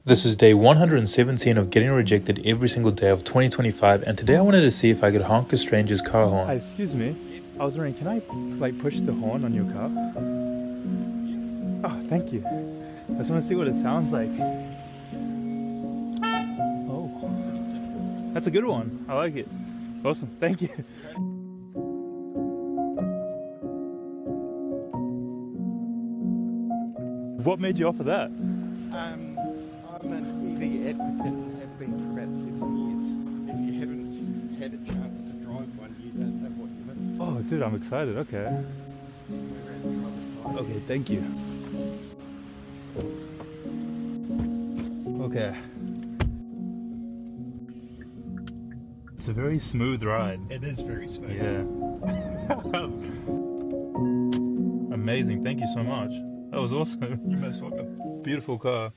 This is day 117 of getting rejected every single day of 2025, and today I wanted to see if I could honk a stranger's car horn. Hi, excuse me. I was wondering, can I push the horn on your car? Oh, thank you. I just want to see what it sounds like. Oh, that's a good one. I like it. Awesome. Thank you. What made you offer that? I'm an EV advocate and have been for about 7 years. If you haven't had a chance to drive one, you don't know what you missed. Oh, dude, I'm excited. Okay. Okay, thank you. Okay. It's a very smooth ride. It is very smooth. Yeah. Amazing. Thank you so much. That was awesome. You're most welcome. Beautiful car.